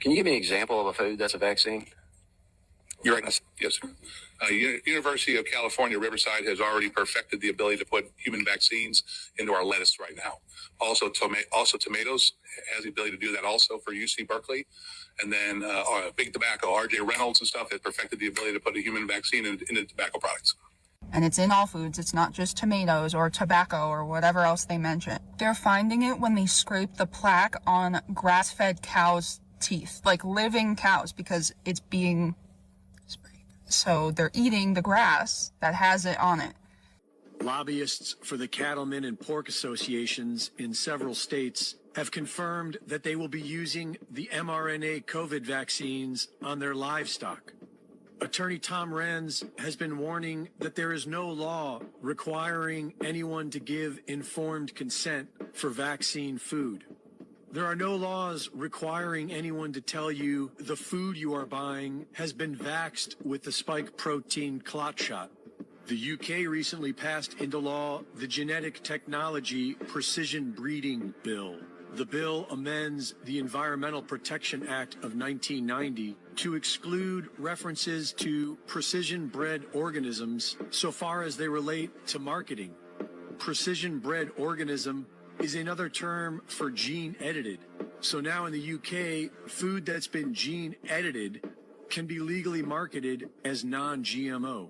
Can you give me an example of a food that's a vaccine? You're right. Yes, sir. University of California, Riverside has already perfected the ability to put human vaccines into our lettuce right now. Also, tomatoes has the ability to do that also for UC Berkeley. And then Big Tobacco, RJ Reynolds and stuff has perfected the ability to put a human vaccine into tobacco products. And it's in all foods. It's not just tomatoes or tobacco or whatever else they mention. They're finding it when they scrape the plaque on grass-fed cows' teeth, like living cows, because it's being sprayed. So they're eating the grass that has it on it. Lobbyists for the cattlemen and pork associations in several states have confirmed that they will be using the mRNA COVID vaccines on their livestock. Attorney Tom Renz has been warning that there is no law requiring anyone to give informed consent for vaccine food. There are no laws requiring anyone to tell you the food you are buying has been vaxxed with the spike protein clot shot. The UK recently passed into law the Genetic Technology Precision Breeding Bill. The bill amends the Environmental Protection Act of 1990 to exclude references to precision-bred organisms so far as they relate to marketing. Precision-bred organism is another term for gene-edited. So now in the UK, food that's been gene-edited can be legally marketed as non-GMO.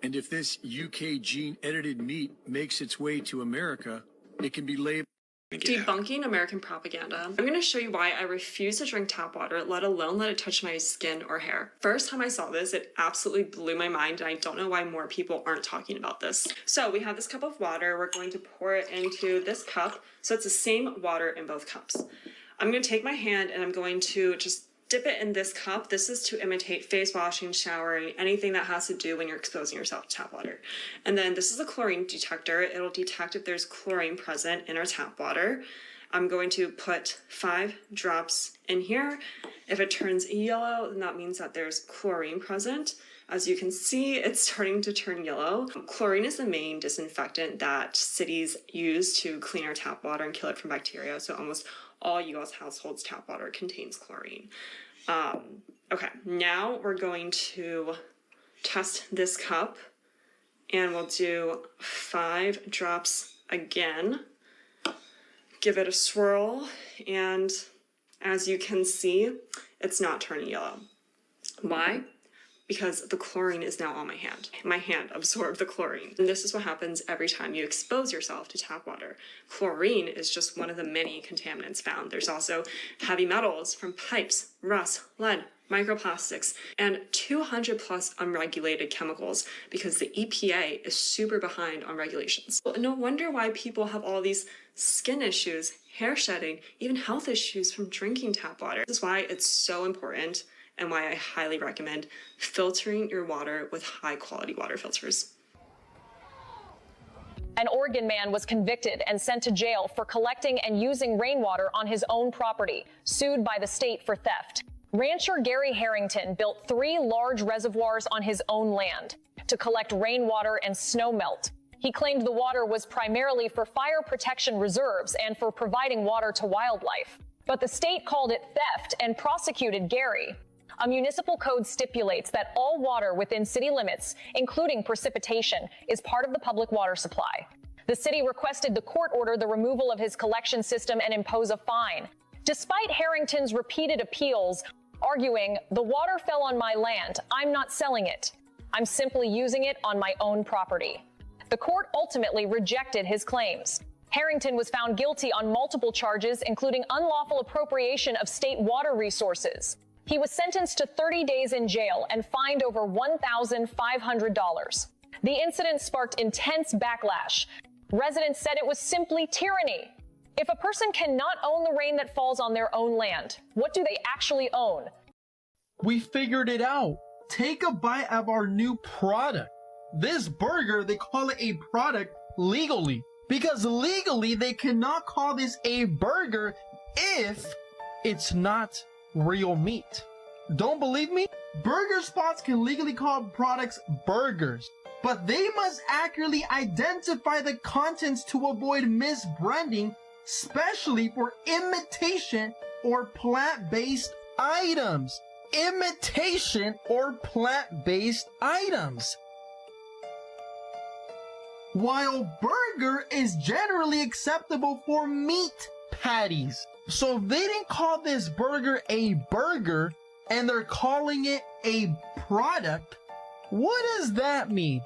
And if this UK gene-edited meat makes its way to America, it can be labeled. Debunking American propaganda. I'm going to show you why I refuse to drink tap water, let alone let it touch my skin or hair. First time I saw this, it absolutely blew my mind, and I don't know why more people aren't talking about this. So we have this cup of water. We're going to pour it into this cup. So it's the same water in both cups. I'm going to take my hand and I'm going to just dip it in this cup. This is to imitate face washing, showering, anything that has to do when you're exposing yourself to tap water. And then this is a chlorine detector. It'll detect if there's chlorine present in our tap water. I'm going to put 5 drops in here. If it turns yellow, then that means that there's chlorine present. As you can see, it's starting to turn yellow. Chlorine is the main disinfectant that cities use to clean our tap water and kill it from bacteria. So almost all U.S. households' tap water contains chlorine. Okay, now we're going to test this cup, and we'll do 5 drops again. Give it a swirl, and as you can see, it's not turning yellow. Why? Because the chlorine is now on my hand. My hand absorbed the chlorine. And this is what happens every time you expose yourself to tap water. Chlorine is just one of the many contaminants found. There's also heavy metals from pipes, rust, lead, microplastics, and 200 plus unregulated chemicals because the EPA is super behind on regulations. No wonder why people have all these skin issues, hair shedding, even health issues from drinking tap water. This is why it's so important and why I highly recommend filtering your water with high-quality water filters. An Oregon man was convicted and sent to jail for collecting and using rainwater on his own property, sued by the state for theft. Rancher Gary Harrington built 3 large reservoirs on his own land to collect rainwater and snow melt. He claimed the water was primarily for fire protection reserves and for providing water to wildlife. But the state called it theft and prosecuted Gary. A municipal code stipulates that all water within city limits, including precipitation, is part of the public water supply. The city requested the court order the removal of his collection system and impose a fine. Despite Harrington's repeated appeals, arguing, "The water fell on my land, I'm not selling it. I'm simply using it on my own property." The court ultimately rejected his claims. Harrington was found guilty on multiple charges, including unlawful appropriation of state water resources. He was sentenced to 30 days in jail and fined over $1,500. The incident sparked intense backlash. Residents said it was simply tyranny. If a person cannot own the rain that falls on their own land, what do they actually own? We figured it out. Take a bite of our new product. This burger, they call it a product legally. Because legally, they cannot call this a burger if it's not real meat. Don't believe me? Burger spots can legally call products burgers, but they must accurately identify the contents to avoid misbranding, especially for imitation or plant-based items, imitation or plant-based items. While burger is generally acceptable for meat patties. So if they didn't call this burger a burger and they're calling it a product, what does that mean?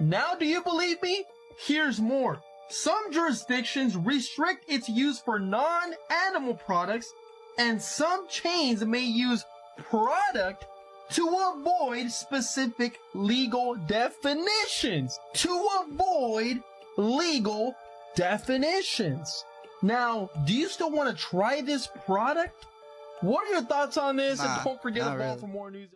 Now do you believe me? Here's more. Some jurisdictions restrict its use for non-animal products, and some chains may use product to avoid specific legal definitions. To avoid legal definitions. Now, do you still want to try this product? What are your thoughts on this? And don't forget to follow for more news.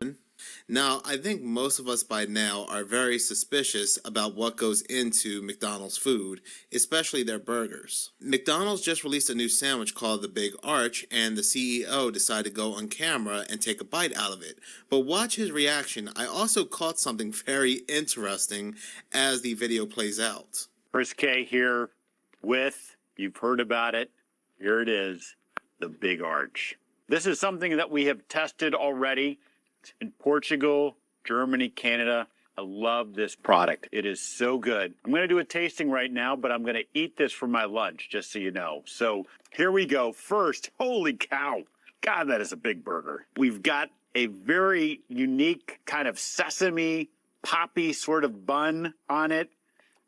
Now, I think most of us by now are very suspicious about what goes into McDonald's food, especially their burgers. McDonald's just released a new sandwich called the Big Arch, and the CEO decided to go on camera and take a bite out of it. But watch his reaction. I also caught something very interesting as the video plays out. Chris K here with, you've heard about it, here it is, the Big Arch. This is something that we have tested already in Portugal, Germany, Canada. I love this product. It is so good. I'm going to do a tasting right now, but I'm going to eat this for my lunch, just so you know. So here we go. First, holy cow. God, that is a big burger. We've got a very unique kind of sesame poppy sort of bun on it.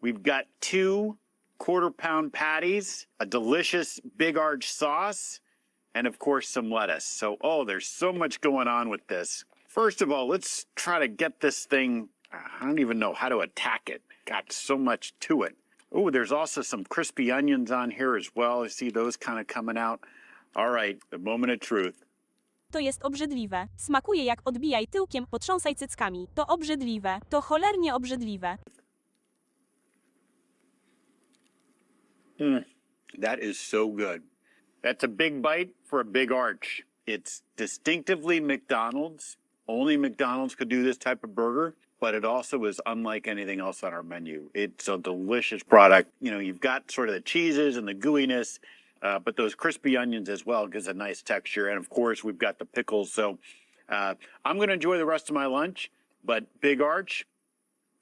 We've got 2 quarter-pound patties, a delicious Big Arch sauce, and of course some lettuce. So, oh, there's so much going on with this. First of all, let's try to get this thing, I don't even know how to attack it. Got so much to it. Oh, there's also some crispy onions on here as well. I see those kind of coming out. All right, the moment of truth. To jest obrzydliwe. Smakuje jak odbijaj tyłkiem, potrząsaj cyckami. To obrzydliwe. To cholernie obrzydliwe. That is so good. That's a big bite for a Big Arch. It's distinctively McDonald's. Only McDonald's could do this type of burger, but it also is unlike anything else on our menu. It's a delicious product. You know, you've got sort of the cheeses and the gooiness, but those crispy onions as well gives a nice texture. And of course, we've got the pickles. So I'm going to enjoy the rest of my lunch, but Big Arch,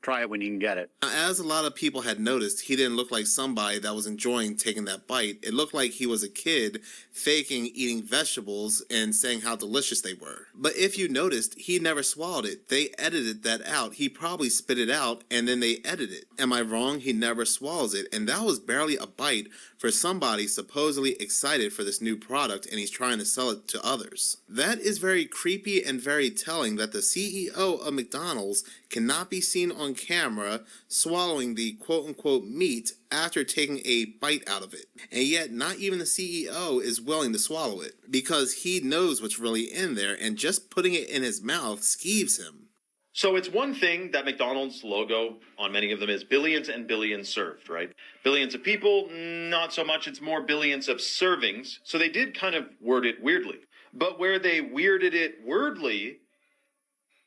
try it when you can get it. As a lot of people had noticed, he didn't look like somebody that was enjoying taking that bite. It looked like he was a kid faking eating vegetables and saying how delicious they were. But if you noticed, he never swallowed it. They edited that out. He probably spit it out and then they edited it. Am I wrong? He never swallows it. And that was barely a bite for somebody supposedly excited for this new product and he's trying to sell it to others. That is very creepy and very telling that the CEO of McDonald's cannot be seen on camera swallowing the quote-unquote meat after taking a bite out of it. And yet not even the CEO is willing to swallow it because he knows what's really in there and just putting it in his mouth skeeves him. So it's one thing that McDonald's logo on many of them is billions and billions served, right? Billions of people, not so much. It's more billions of servings. So they did kind of word it weirdly. But where they weirded it wordly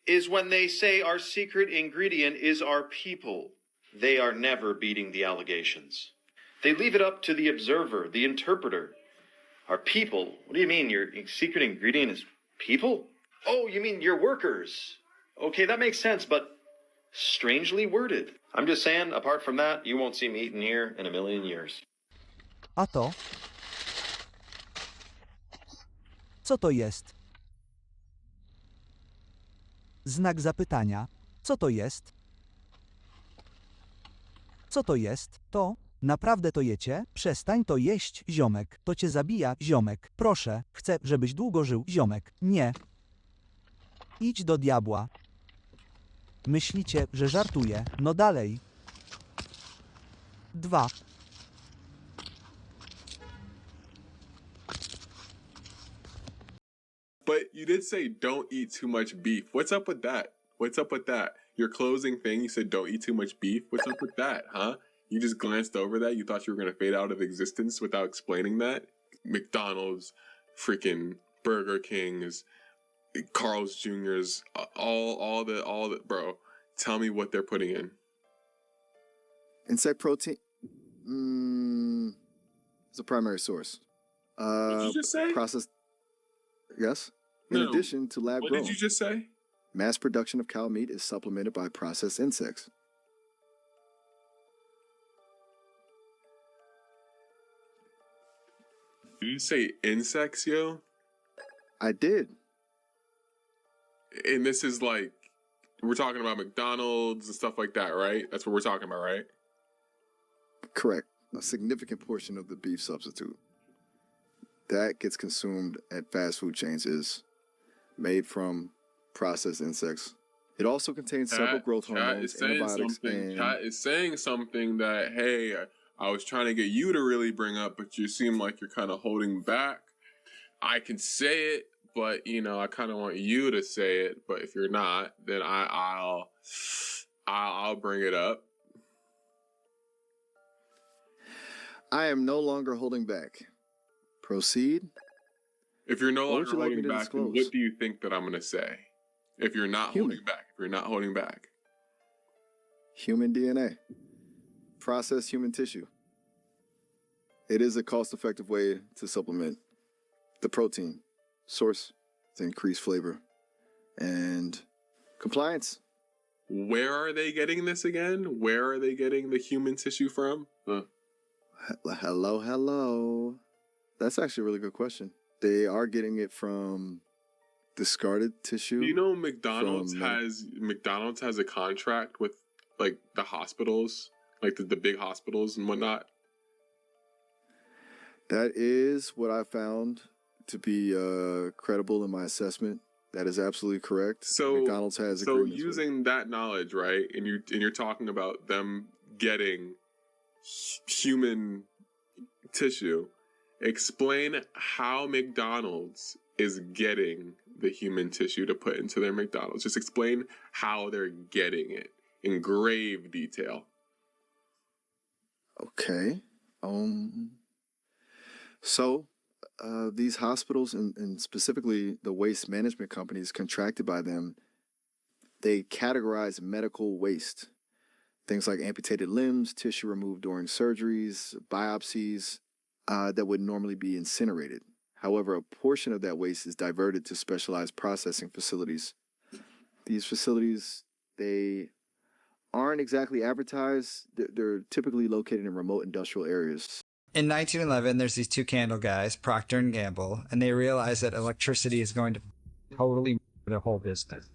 is when they say our secret ingredient is our people. They are never beating the allegations. They leave it up to the observer, the interpreter. Our people? What do you mean your secret ingredient is people? Oh, you mean your workers? Okay, that makes sense, but strangely worded. I'm just saying, apart from that, you won't see me eating here in a million years. A to? Co to jest? Znak zapytania. Co to jest? Co to jest? To? Naprawdę to jecie? Przestań to jeść, ziomek. To cię zabija, ziomek. Proszę, chcę, żebyś długo żył, ziomek. Nie. Idź do diabła. Myślicie, że żartuję? No dalej. 2. But you did say don't eat too much beef. What's up with that? What's up with that? Your closing thing, you said don't eat too much beef. What's up with that, huh? You just glanced over that? You thought you were going to fade out of existence without explaining that? McDonald's, freaking Burger King's, Carl's Jr.'s, all the, bro, tell me what they're putting in. Insect protein. It's a primary source. What did you just say? Processed. Yes. In No. addition to lab What grown, did you just say? mass production of cow meat is supplemented by processed insects. Did you say insects, yo? I did. And this is like, we're talking about McDonald's and stuff like that, right? That's what we're talking about, right? Correct. A significant portion of the beef substitute that gets consumed at fast food chains is made from processed insects. It also contains several growth hormones, antibiotics, and Cat is saying something that, hey, I was trying to get you to really bring up, but you seem like you're kind of holding back. I can say it, but you know, I kind of want you to say it. But if you're not, then I'll bring it up. I am no longer holding back. Proceed. If you're no What would longer you like me holding to back, then disclose? what do you think that I'm gonna say? If you're not Human. holding back, if you're not holding back. Human DNA. Processed human tissue. It is a cost-effective way to supplement the protein source to increase flavor and compliance. Where are they getting this again? Where are they getting the human tissue from? Hello. That's actually a really good question. They are getting it from discarded tissue. You know, McDonald's has a contract with like the hospitals, like the big hospitals and whatnot. That is what I found to be credible in my assessment. That is absolutely correct. So McDonald's has so agreements with using that knowledge, right? And you're talking about them getting human tissue. Explain how McDonald's is getting the human tissue to put into their McDonald's. Just explain how they're getting it in grave detail. Okay. So these hospitals and specifically the waste management companies contracted by them, they categorize medical waste. Things like amputated limbs, tissue removed during surgeries, biopsies that would normally be incinerated. However, a portion of that waste is diverted to specialized processing facilities. These facilities, they aren't exactly advertised. They're typically located in remote industrial areas. In 1911, there's these two candle guys, Procter and Gamble, and they realize that electricity is going to totally their whole business.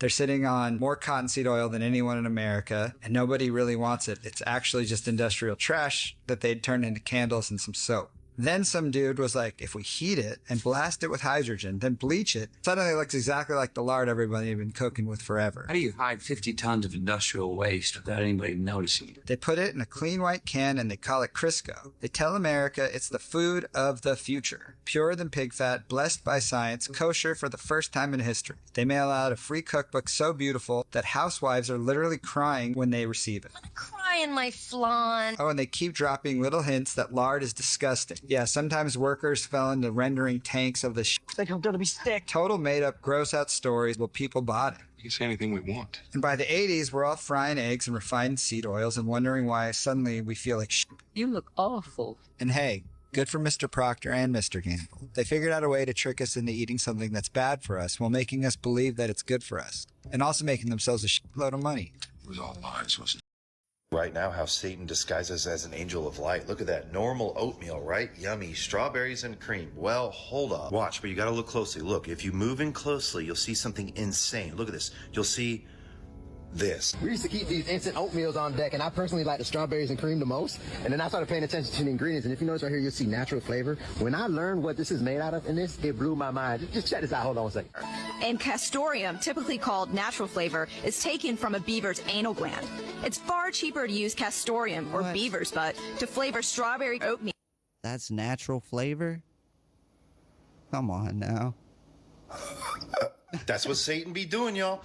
They're sitting on more cottonseed oil than anyone in America, and nobody really wants it. It's actually just industrial trash that they'd turn into candles and some soap. Then some dude was like, if we heat it and blast it with hydrogen, then bleach it, suddenly it looks exactly like the lard everybody had been cooking with forever. How do you hide 50 tons of industrial waste without anybody noticing it? They put it in a clean white can and they call it Crisco. They tell America it's the food of the future. Purer than pig fat, blessed by science, kosher for the first time in history. They mail out a free cookbook so beautiful that housewives are literally crying when they receive it. Crying my flan. Oh, and they keep dropping little hints that lard is disgusting. Yeah, sometimes workers fell into rendering tanks of the like I'm gonna be sick. Total made up, gross out stories, but people bought it. You can say anything we want. And by the 80s, we're all frying eggs and refined seed oils and wondering why suddenly we feel like You look awful. And hey, good for Mr. Procter and Mr. Gamble. They figured out a way to trick us into eating something that's bad for us while making us believe that it's good for us. And also making themselves a shitload of money. It was all lies, wasn't it? Right now, how Satan disguises as an angel of light. Look at that. Normal oatmeal, right? Yummy. Strawberries and cream. Well, hold up. Watch, but you gotta look closely. Look, if you move in closely, you'll see something insane. Look at this. You'll see this. We used to keep these instant oatmeals on deck, and I personally like the strawberries and cream the most. And then I started paying attention to the ingredients, and if you notice right here, you'll see natural flavor. When I learned what this is made out of in this, it blew my mind. Just check this out. Hold on a second. And castoreum, typically called natural flavor, is taken from a beaver's anal gland. It's far cheaper to use castoreum, or beaver's butt, to flavor strawberry oatmeal. That's natural flavor? Come on now. That's what Satan be doing, y'all.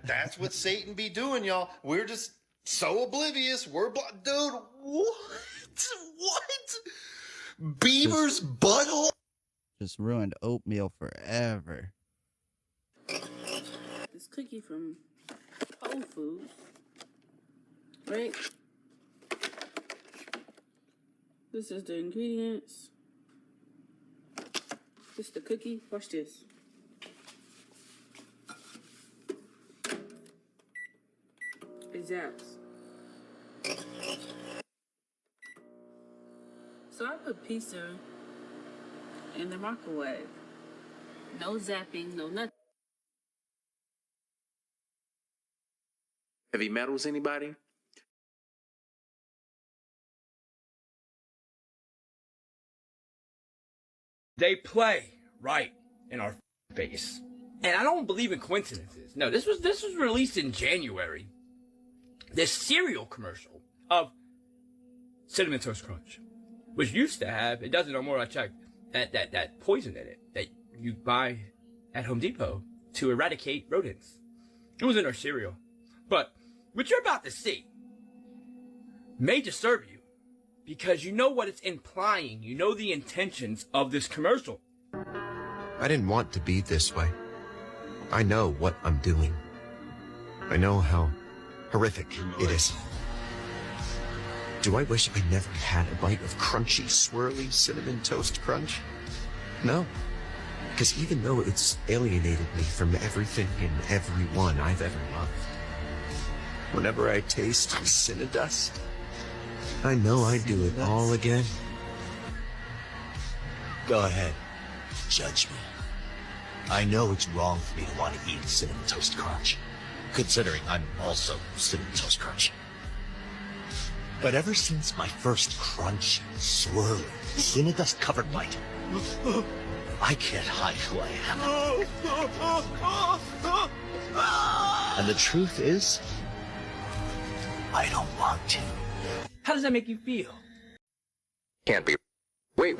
That's what Satan be doing, y'all. We're just so oblivious. We're dude, what? Beaver's butthole? Just ruined oatmeal forever. This cookie from Whole Foods, right? This is the ingredients. This is the cookie. Watch this. these apps. So I put pizza in the microwave. No zapping, no nothing. Heavy metals, anybody? They play right in our face. And I don't believe in coincidences. No, this was released in January. This cereal commercial of Cinnamon Toast Crunch, which used to have, it doesn't no more, I checked, that poison in it that you buy at Home Depot to eradicate rodents. It was in our cereal. But what you're about to see may disturb you because you know what it's implying. You know the intentions of this commercial. I didn't want to be this way. I know what I'm doing. I know how horrific it is. Do I wish I never had a bite of crunchy, swirly cinnamon toast crunch? No. Because even though it's alienated me from everything and everyone I've ever loved, whenever I taste Cinnadust, I know I'd do it all again. Go ahead. Judge me. I know it's wrong for me to want to eat Cinnamon Toast Crunch, considering I'm also Cinnamon Toast Crunch. But ever since my first crunchy, swirly, Cinnadust-covered bite, I can't hide who I am. And the truth is, I don't want to. How does that make you feel? Can't be. Wait,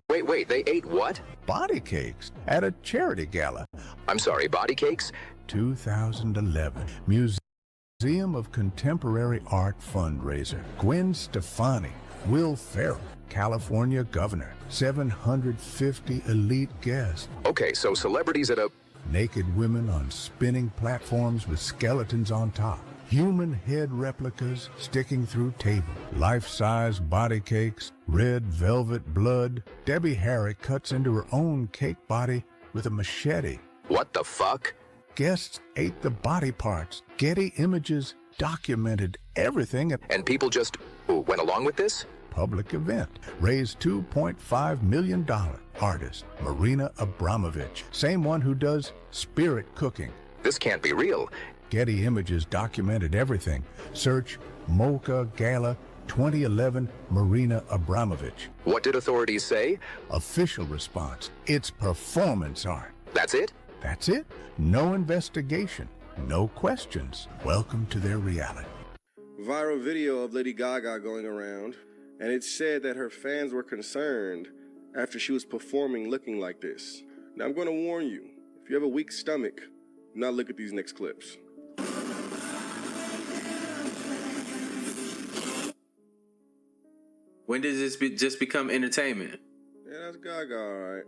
they ate what? Body cakes at a charity gala. I'm sorry, body cakes? 2011 Museum of Contemporary Art fundraiser. Gwen Stefani, Will Ferrell, California governor, 750 elite guests. Okay, so celebrities at a... Naked women on spinning platforms with skeletons on top. Human head replicas sticking through table. Life-size body cakes, red velvet blood. Debbie Harry cuts into her own cake body with a machete. What the fuck? Guests ate the body parts. Getty Images documented everything. And people just went along with this? Public event. Raised $2.5 million. Artist Marina Abramovich. Same one who does Spirit Cooking. This can't be real. Getty Images documented everything. Search Mocha Gala 2011 Marina Abramovich. What did authorities say? Official response. It's performance art. That's it? That's it. No investigation. No questions. Welcome to their reality. Viral video of Lady Gaga going around, and it said that her fans were concerned after she was performing looking like this. Now I'm going to warn you, if you have a weak stomach, do not look at these next clips. When does this just become entertainment? Yeah, that's Gaga, all right.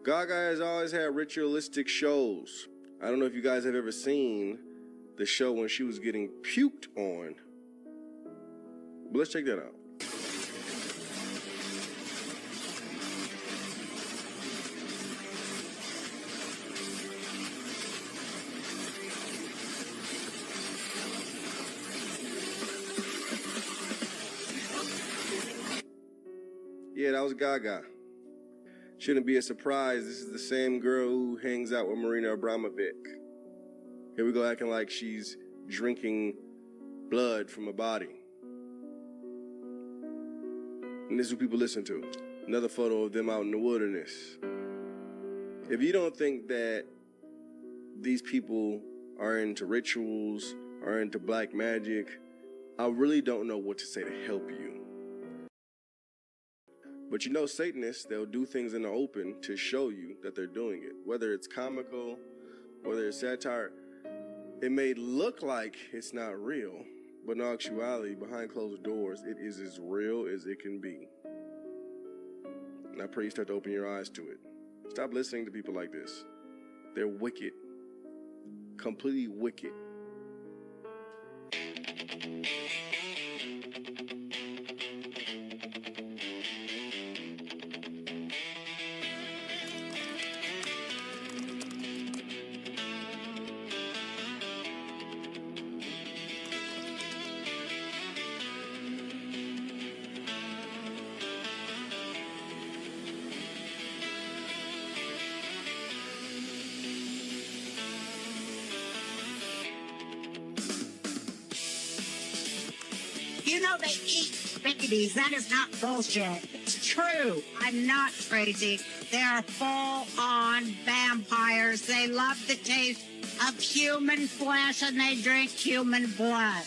Gaga has always had ritualistic shows. I don't know if you guys have ever seen the show when she was getting puked on. But let's check that out. Yeah, that was Gaga. Shouldn't be a surprise. This is the same girl who hangs out with Marina Abramovic. Here we go acting like she's drinking blood from a body. And this is what people listen to. Another photo of them out in the wilderness. If you don't think that these people are into rituals, are into black magic, I really don't know what to say to help you. But you know Satanists, they'll do things in the open to show you that they're doing it. Whether it's comical, whether it's satire, it may look like it's not real, but in actuality, behind closed doors, it is as real as it can be. And I pray you start to open your eyes to it. Stop listening to people like this. They're wicked. Completely wicked. you know they eat babies? That is not bullshit. It's true. I'm not crazy. They're full-on vampires. They love the taste of human flesh and they drink human blood.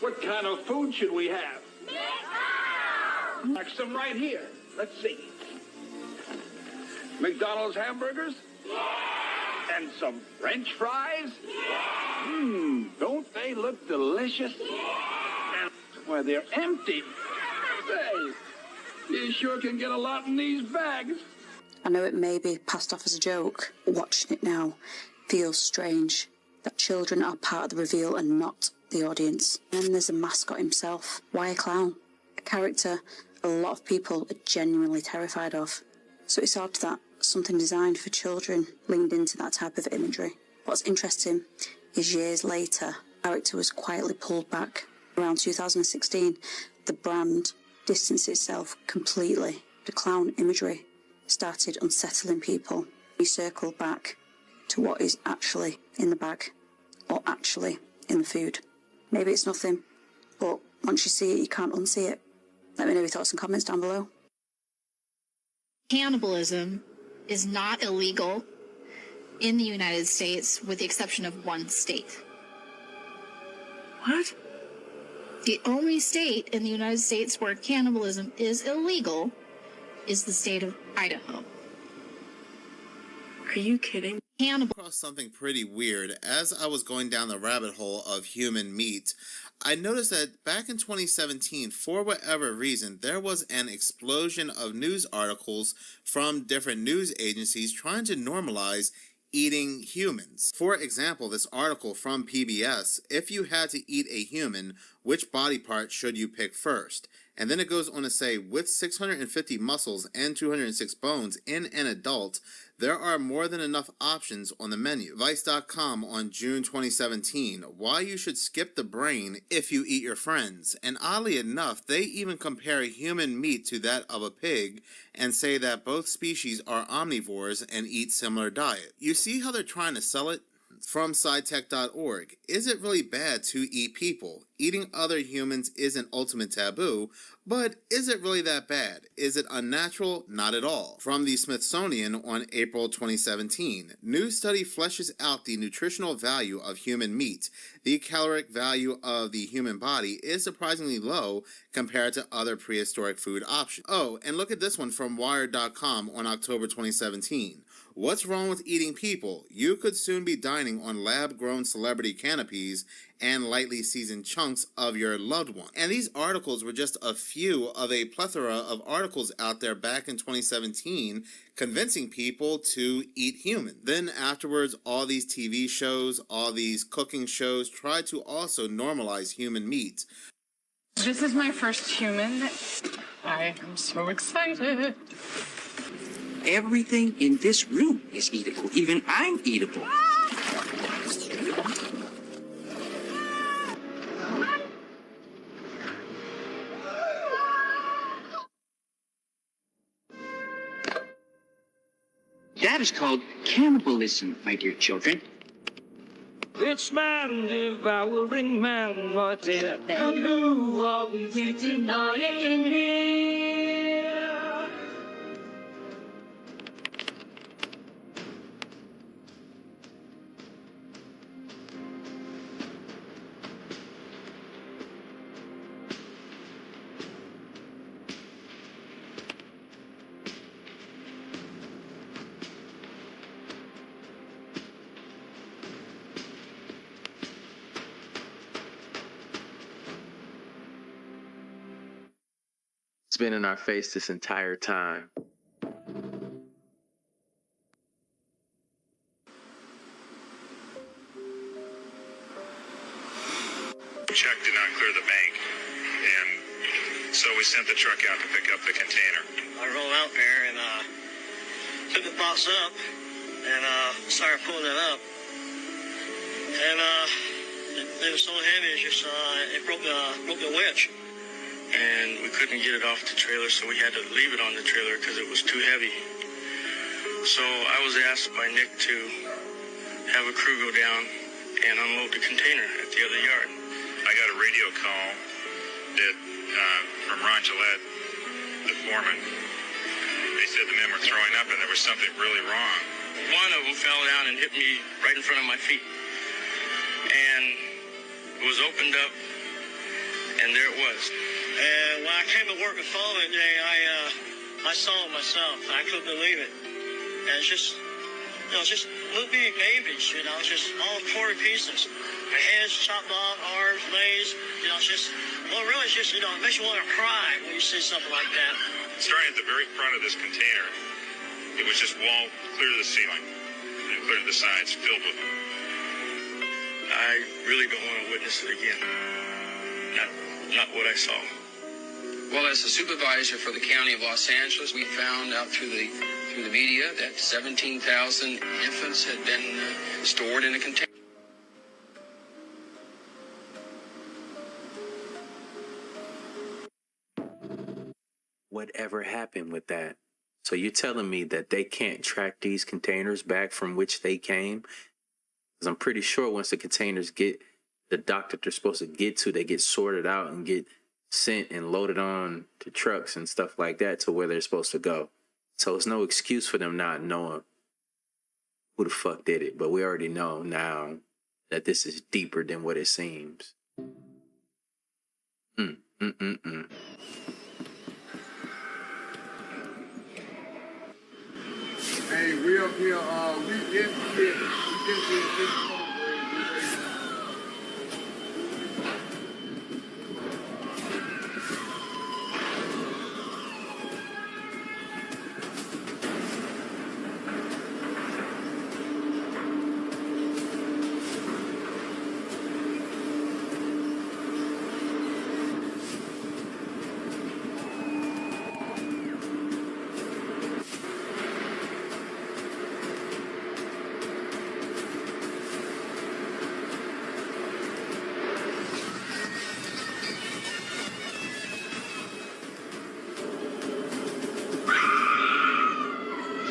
What kind of food should we have? Like some right here. Let's see. McDonald's hamburgers? And some French fries? Don't they look delicious? And well, they're empty. Say, you sure can get a lot in these bags. I know it may be passed off as a joke, but watching it now feels strange that children are part of the reveal and not the audience. And then there's a mascot himself. Why a clown? A character a lot of people are genuinely terrified of. So it's odd that something designed for children leaned into that type of imagery. What's interesting is years later, the character was quietly pulled back. Around 2016, the brand distanced itself completely. The clown imagery started unsettling people. We circled back to what is actually in the bag, or actually in the food. Maybe it's nothing, but once you see it, you can't unsee it. Let me know your thoughts and comments down below. Cannibalism is not illegal in the United States, with the exception of one state. What? The only state in the United States where cannibalism is illegal is the state of Idaho. Are you kidding? Cannibal. Across something pretty weird. As I was going down the rabbit hole of human meat, I noticed that back in 2017, for whatever reason, there was an explosion of news articles from different news agencies trying to normalize eating humans. For example, this article from PBS, if you had to eat a human, which body part should you pick first? And then it goes on to say, with 650 muscles and 206 bones in an adult, there are more than enough options on the menu. Vice.com on June 2017, why you should skip the brain if you eat your friends. And oddly enough, they even compare human meat to that of a pig and say that both species are omnivores and eat similar diet. You see how they're trying to sell it? From SciTech.org, is it really bad to eat people? Eating other humans is an ultimate taboo, but is it really that bad? Is it unnatural? Not at all. From the Smithsonian on April 2017, new study fleshes out the nutritional value of human meat. The caloric value of the human body is surprisingly low compared to other prehistoric food options. Oh, and look at this one from Wired.com on October 2017. What's wrong with eating people? You could soon be dining on lab-grown celebrity canopies and lightly seasoned chunks of your loved one. And these articles were just a few of a plethora of articles out there back in 2017 convincing people to eat human. Then afterwards, all these TV shows, all these cooking shows tried to also normalize human meat. This is my first human. I am so excited. Everything in this room is eatable. Even I'm eatable. That is called cannibalism, my dear children. It's man devouring man, what is who are we denying here? It's been in our face this entire time. Check did not clear the bank, and so we sent the truck out to pick up the container. I rolled out there and took the box up and started pulling it up. and it was so heavy, it broke the winch. And we couldn't get it off the trailer, so we had to leave it on the trailer because it was too heavy. So I was asked by Nick to have a crew go down and unload the container at the other yard. I got a radio call that from Ron Gillette, the foreman. They said the men were throwing up and there was something really wrong. One of them fell down and hit me right in front of my feet. And it was opened up, and there it was. And when I came to work the following day, I saw it myself. I couldn't believe it. And it's just, just little bitty babies, just all quarter pieces. Their heads chopped off, arms, legs, it's just, really it's just, it makes you want to cry when you see something like that. Starting at the very front of this container, it was just wall clear to the ceiling and clear to the sides, filled with them. I really don't want to witness it again. Not what I saw. Well, as the supervisor for the county of Los Angeles, we found out through the media that 17,000 infants had been stored in a container. Whatever happened with that? So you're telling me that they can't track these containers back from which they came? Because I'm pretty sure once the containers get the dock that they're supposed to get to, they get sorted out and get sent and loaded on to trucks and stuff like that to where they're supposed to go. So it's no excuse for them not knowing who the fuck did it. But we already know now that this is deeper than what it seems. Hey, we up here, we get this.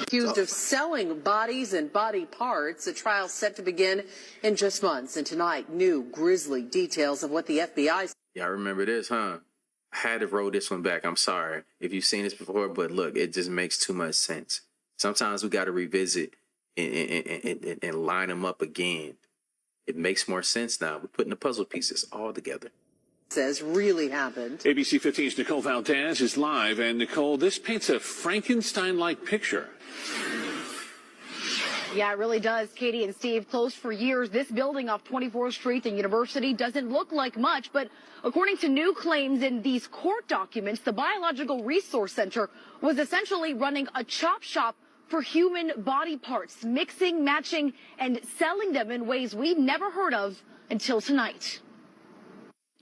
Accused of selling bodies and body parts. A trial set to begin in just months. And tonight, new grisly details of what the FBI... Y'all remember this, huh? I had to roll this one back. I'm sorry if you've seen this before, but look, it just makes too much sense. Sometimes we got to revisit and line them up again. It makes more sense now. We're putting the puzzle pieces all together. Says really happened. ABC 15's Nicole Valdez is live. And Nicole, this paints a Frankenstein-like picture. Yeah, it really does. Katie and Steve, closed for years. This building off 24th Street and University doesn't look like much, but according to new claims in these court documents, the Biological Resource Center was essentially running a chop shop for human body parts, mixing, matching, and selling them in ways we'd never heard of until tonight.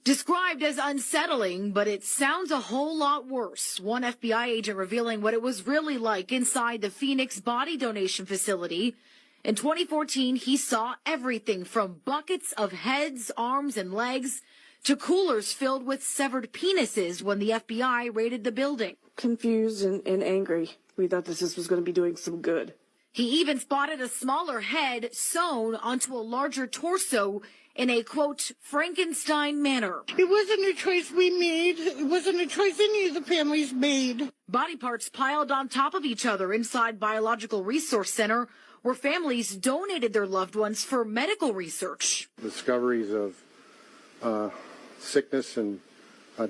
Described as unsettling, but it sounds a whole lot worse. One FBI agent revealing what it was really like inside the Phoenix body donation facility. In 2014, he saw everything from buckets of heads, arms, and legs to coolers filled with severed penises when the FBI raided the building. Confused and angry. We thought this was going to be doing some good. He even spotted a smaller head sewn onto a larger torso in a, quote, Frankenstein manner. It wasn't a choice we made. It wasn't a choice any of the families made. Body parts piled on top of each other inside Biological Resource Center, where families donated their loved ones for medical research. Discoveries of sickness and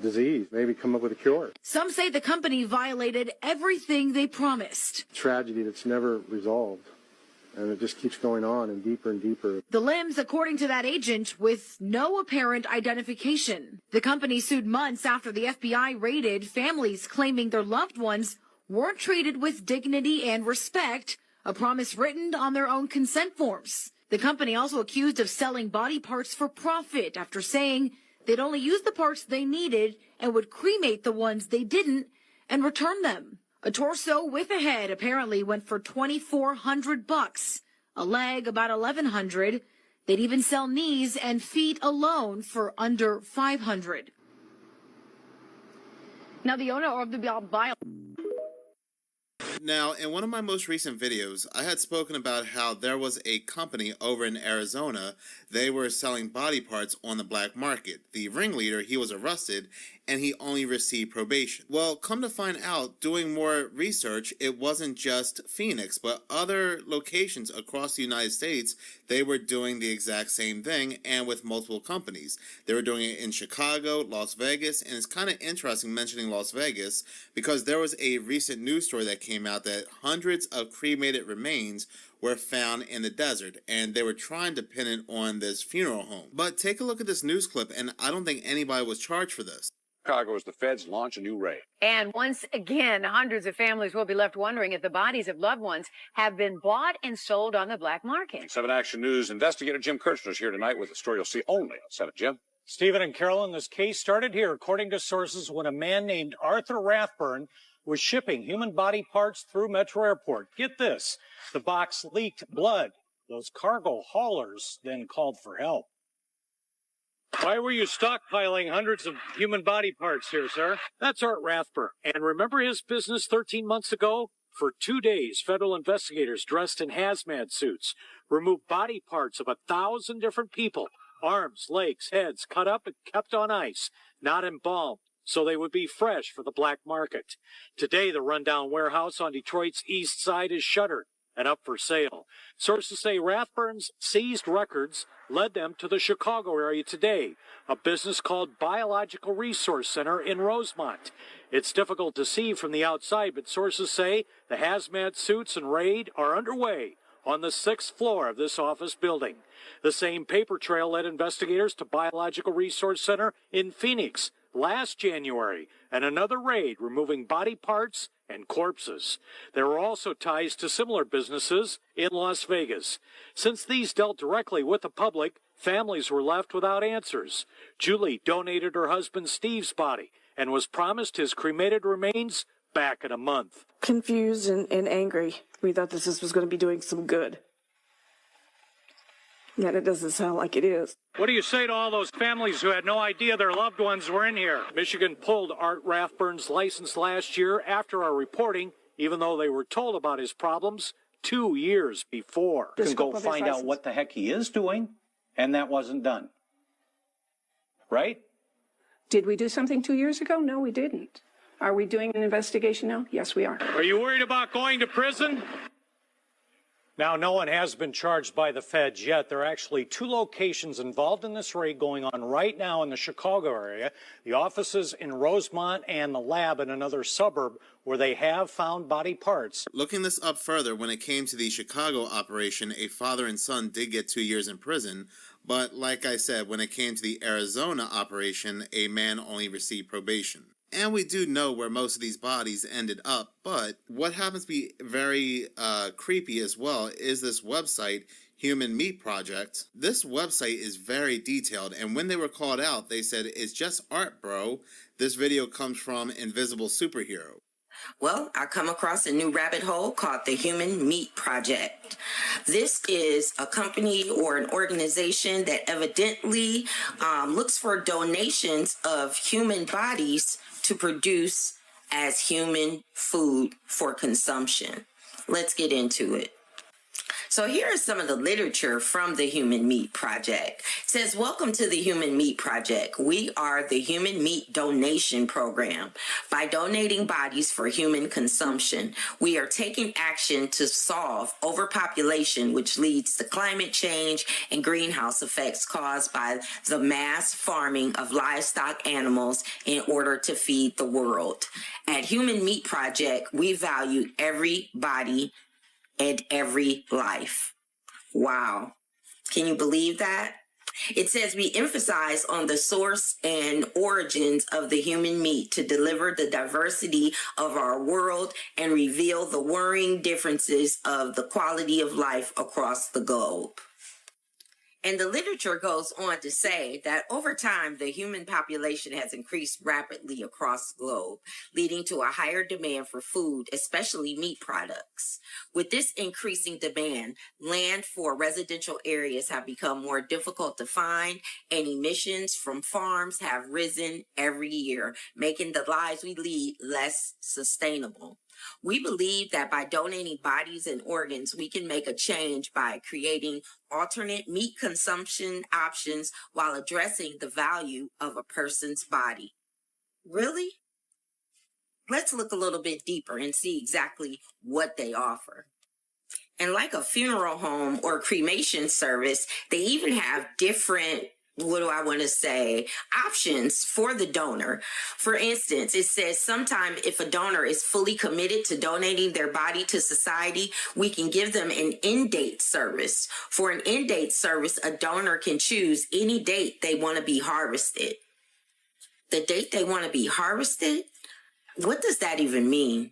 disease, maybe come up with a cure. Some say the company violated everything they promised. Tragedy that's never resolved. And it just keeps going on and deeper and deeper. The limbs, according to that agent, with no apparent identification. The company sued months after the FBI raided, families claiming their loved ones weren't treated with dignity and respect, a promise written on their own consent forms. The company also accused of selling body parts for profit after saying they'd only use the parts they needed and would cremate the ones they didn't and return them. A torso with a head apparently went for $2,400, a leg about $1,100. They'd even sell knees and feet alone for under $500. Now, the owner of the bio... Now, in one of my most recent videos, I had spoken about how there was a company over in Arizona. They were selling body parts on the black market. The ringleader, he was arrested, and he only received probation. Well, come to find out, doing more research, it wasn't just Phoenix, but other locations across the United States, they were doing the exact same thing, and with multiple companies. They were doing it in Chicago, Las Vegas, and it's kind of interesting mentioning Las Vegas, because there was a recent news story that came out that hundreds of cremated remains were found in the desert, and they were trying to pin it on this funeral home. But take a look at this news clip, and I don't think anybody was charged for this. Chicago as the feds launch a new raid. And once again, hundreds of families will be left wondering if the bodies of loved ones have been bought and sold on the black market. 7 Action News investigator Jim Kirchner is here tonight with a story you'll see only on 7. Jim? Stephen and Carolyn, this case started here, according to sources, when a man named Arthur Rathburn was shipping human body parts through Metro Airport. Get this, the box leaked blood. Those cargo haulers then called for help. Why were you stockpiling hundreds of human body parts here, sir? That's Art Rathburn. And remember his business 13 months ago? For 2 days, federal investigators dressed in hazmat suits removed body parts of 1,000 different people. Arms, legs, heads cut up and kept on ice, not embalmed, so they would be fresh for the black market. Today, the rundown warehouse on Detroit's east side is shuttered and up for sale. Sources say Rathburn's seized records led them to the Chicago area today, a business called Biological Resource Center in Rosemont. It's difficult to see from the outside, but sources say the hazmat suits and raid are underway on the 6th floor of this office building. The same paper trail led investigators to Biological Resource Center in Phoenix last January, and another raid removing body parts and corpses. There were also ties to similar businesses in Las Vegas. Since these dealt directly with the public, families were left without answers. Julie donated her husband Steve's body and was promised his cremated remains back in a month. Confused and angry. We thought this was going to be doing some good. Yet it doesn't sound like it is. What do you say to all those families who had no idea their loved ones were in here? Michigan pulled Art Rathburn's license last year after our reporting, even though they were told about his problems 2 years before. You can go find out what the heck he is doing, and that wasn't done. Right? Did we do something 2 years ago? No, we didn't. Are we doing an investigation now? Yes, we are. Are you worried about going to prison? Now, no one has been charged by the feds yet. There are actually 2 locations involved in this raid going on right now in the Chicago area. The offices in Rosemont and the lab in another suburb where they have found body parts. Looking this up further, when it came to the Chicago operation, a father and son did get 2 years in prison. But like I said, when it came to the Arizona operation, a man only received probation. And we do know where most of these bodies ended up, but what happens to be very creepy as well is this website, Human Meat Project. This website is very detailed, and when they were called out, they said, "It's just art, bro." This video comes from Invisible Superhero. Well, I come across a new rabbit hole called the Human Meat Project. This is a company or an organization that evidently looks for donations of human bodies to produce as human food for consumption. Let's get into it. So here is some of the literature from the Human Meat Project. It says, welcome to the Human Meat Project. We are the Human Meat Donation Program. By donating bodies for human consumption, we are taking action to solve overpopulation, which leads to climate change and greenhouse effects caused by the mass farming of livestock animals in order to feed the world. At Human Meat Project, we value every body and every life. Wow. Can you believe that? It says we emphasize on the source and origins of the human meat to deliver the diversity of our world and reveal the worrying differences of the quality of life across the globe. And the literature goes on to say that over time, the human population has increased rapidly across the globe, leading to a higher demand for food, especially meat products. With this increasing demand, land for residential areas have become more difficult to find, and emissions from farms have risen every year, making the lives we lead less sustainable. We believe that by donating bodies and organs, we can make a change by creating alternate meat consumption options while addressing the value of a person's body. Really? Let's look a little bit deeper and see exactly what they offer. And like a funeral home or cremation service, they even have different options for the donor. For instance, it says sometimes if a donor is fully committed to donating their body to society, we can give them an end date service. For an end date service, a donor can choose any date they want to be harvested. The date they want to be harvested? What does that even mean?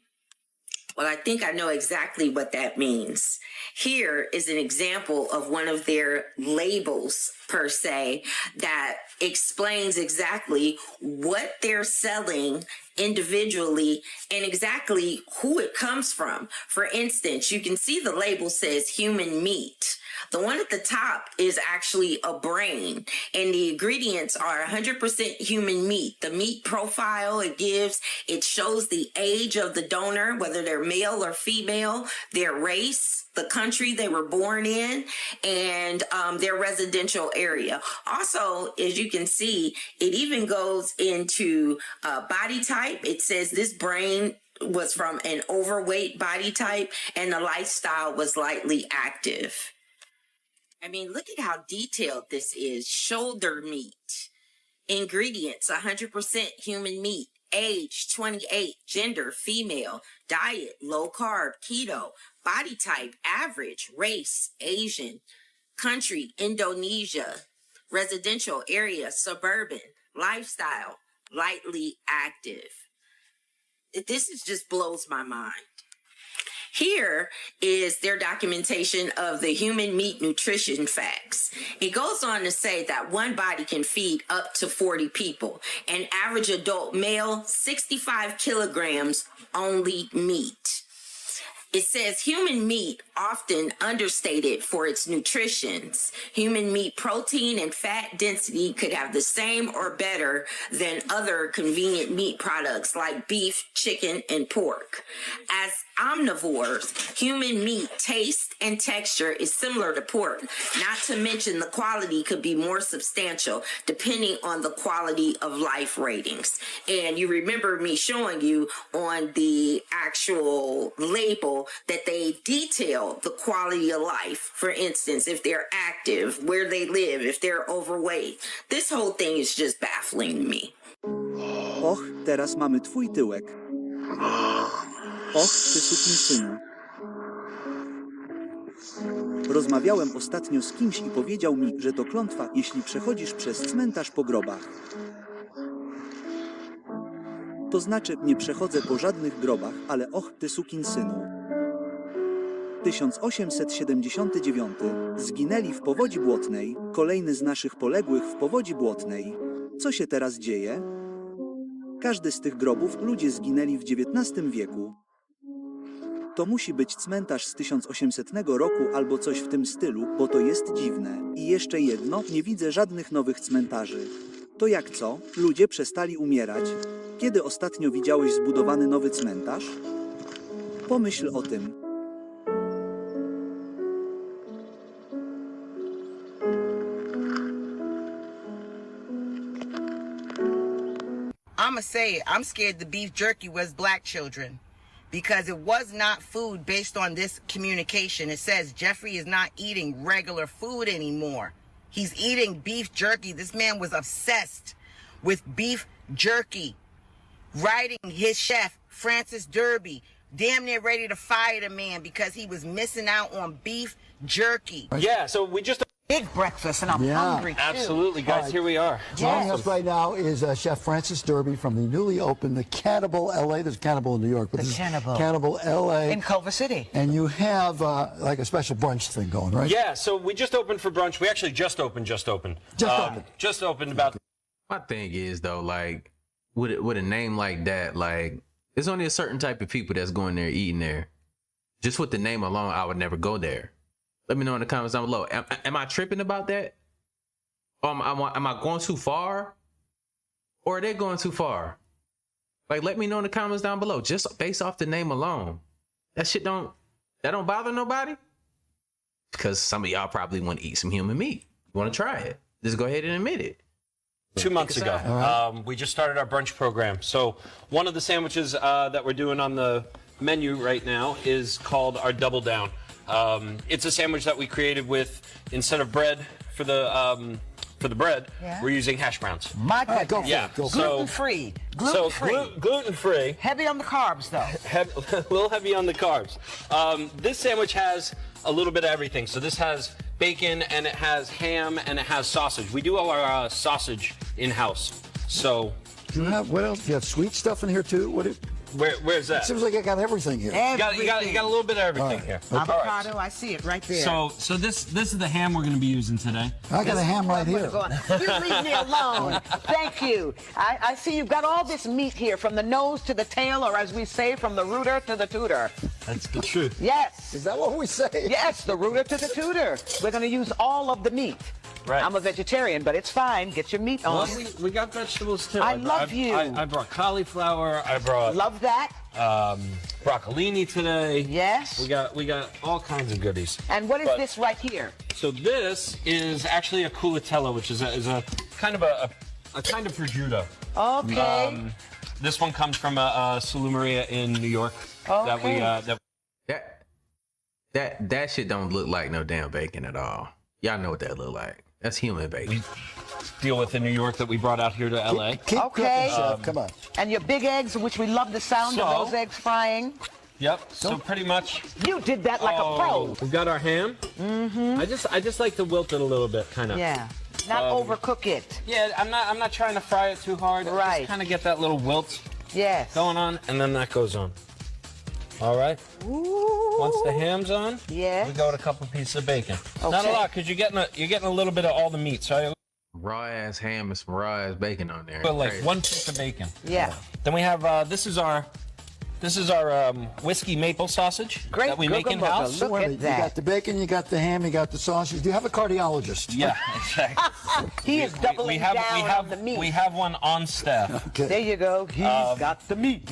Well, I think I know exactly what that means. Here is an example of one of their labels, per se, that explains exactly what they're selling individually and exactly who it comes from. For instance, you can see the label says human meat. The one at the top is actually a brain, and the ingredients are 100% human meat. The meat profile it gives, it shows the age of the donor, whether they're male or female, their race, the country they were born in, and their residential area. Also, as you can see, it even goes into body type. It says this brain was from an overweight body type, and the lifestyle was lightly active. I mean, look at how detailed this is. Shoulder meat. Ingredients, 100% human meat. Age, 28. Gender, female. Diet, low carb, keto. Body type, average. Race, Asian. Country, Indonesia. Residential area, suburban. Lifestyle, lightly active. This just blows my mind. Here is their documentation of the human meat nutrition facts. It goes on to say that one body can feed up to 40 people. An average adult male, 65 kilograms only meat. It says human meat often understated for its nutrition. Human meat protein and fat density could have the same or better than other convenient meat products like beef, chicken, and pork. As omnivores, human meat taste and texture is similar to pork, not to mention the quality could be more substantial depending on the quality of life ratings. And you remember me showing you on the actual label that they detail the quality of life. For instance, if they're active, where they live, if they're overweight. This whole thing is just baffling to me. Och, teraz mamy twój tyłek. Och, ty sukinsynu. Rozmawiałem ostatnio z kimś i powiedział mi, że to klątwa, jeśli przechodzisz przez cmentarz po grobach. To znaczy, nie przechodzę po żadnych grobach, ale och, ty sukinsynu. 1879. Zginęli w powodzi błotnej, kolejny z naszych poległych w powodzi błotnej. Co się teraz dzieje? Każdy z tych grobów ludzie zginęli w XIX wieku. To musi być cmentarz z 1800 roku albo coś w tym stylu, bo to jest dziwne. I jeszcze jedno, nie widzę żadnych nowych cmentarzy. To jak co? Ludzie przestali umierać. Kiedy ostatnio widziałeś zbudowany nowy cmentarz? Pomyśl o tym. I'ma say it, I'm scared the beef jerky was black children because it was not food based on this communication. It says Jeffrey is not eating regular food anymore. He's eating beef jerky. This man was obsessed with beef jerky. Writing his chef, Francis Derby, damn near ready to fire the man because he was missing out on beef jerky. Yeah, so we just... Big breakfast, and I'm hungry too. Absolutely, guys. Here we are. Joining us right now is Chef Francis Derby from the newly opened the Cannibal LA. There's Cannibal in New York, but The this is Cannibal. Cannibal LA In Culver City. And you have like a special brunch thing going, right? Yeah, so we just opened for brunch. We actually just opened. Just opened about. My thing is though, like with a name like that, like there's only a certain type of people that's going there eating there. Just with the name alone, I would never go there. Let me know in the comments down below. Am I tripping about that? Or am I going too far? Or are they going too far? Like, let me know in the comments down below. Just based off the name alone. That don't bother nobody? Because some of y'all probably want to eat some human meat. You want to try it. Just go ahead and admit it. 2 months ago, we just started our brunch program. So one of the sandwiches that we're doing on the menu right now is called our Double Down. It's a sandwich that we created with, instead of bread for the bread, we're using hash browns. My goodness. Yeah. Gluten-free. Gluten-free. Gluten-free. Heavy on the carbs, though. A little heavy on the carbs. This sandwich has a little bit of everything. So this has bacon, and it has ham, and it has sausage. We do all our sausage in-house. So. Do you have, what else? Do you have sweet stuff in here, too? Where's that? It seems like I got everything here. You got a little bit of everything here. Okay. Avocado, I see it right there. So this is the ham we're going to be using today. I got a ham right here. You leave me alone. Thank you. I see you've got all this meat here, from the nose to the tail, or as we say, from the rooter to the tutor. That's the truth. Yes. Is that what we say? Yes, the rooter to the tutor. We're going to use all of the meat. Right. I'm a vegetarian, but it's fine. Get your meat on. Well, we got vegetables too. I love you. I brought cauliflower. I brought love that. Broccolini today. Yes. We got all kinds of goodies. And what is this right here? So this is actually a culatello, which is a kind of a kind of prosciutto. Okay. This one comes from a salumeria in New York. Okay. That shit don't look like no damn bacon at all. Y'all know what that look like. That's human bacon. Deal with in New York that we brought out here to LA. Okay. Come on. And your big eggs, which we love the sound of those eggs frying. Yep. So pretty much. You did that like a pro. We've got our ham. Mm-hmm. I just like to wilt it a little bit, kind of. Yeah. Not overcook it. Yeah, I'm not trying to fry it too hard. Right. Just kind of get that little wilt. Yes. Going on, and then that goes on. All right. Ooh. Once the ham's on, yes, we go with a couple pieces of bacon. Okay. Not a lot, because you're getting a little bit of all the meat. So raw ass ham and some raw ass bacon on there. But like one piece of bacon. Yeah. Then we have this is our whiskey maple sausage that we make in house. Look at that. You got the bacon, you got the ham, you got the sausage. Do you have a cardiologist? Yeah, exactly. He is doubling down on the meat. We have one on staff. Okay. There you go. He's got the meat.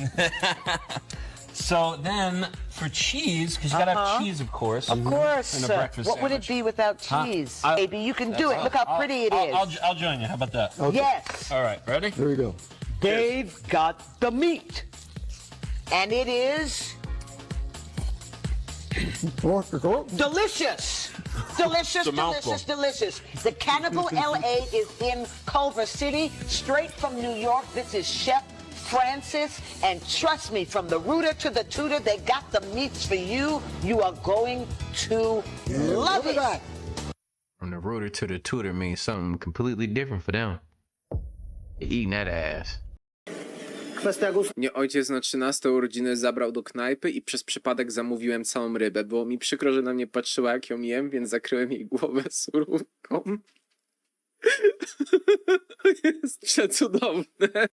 So then, for cheese, because you gotta have cheese, of course. Of course. In a breakfast what would it be without cheese? Baby, you can do it. Look how pretty it is. I'll join you. How about that? Okay. Yes. All right, ready? There we go. They've got the meat. And it is delicious. Delicious, delicious, delicious. The Cannibal LA is in Culver City, straight from New York. This is Chef Francis, and trust me, from the rooter to the tutor, they got the meats for you. You are going to love it. From the rooter to the tutor means something completely different for them. They're eating that ass. Mnie ojciec na 13 urodziny zabrał do knajpy i przez przypadek zamówiłem całą rybę. Było mi przykro, że na mnie patrzyła, jak ją jem, więc zakryłem jej głowę surówką. Jest przecudowne.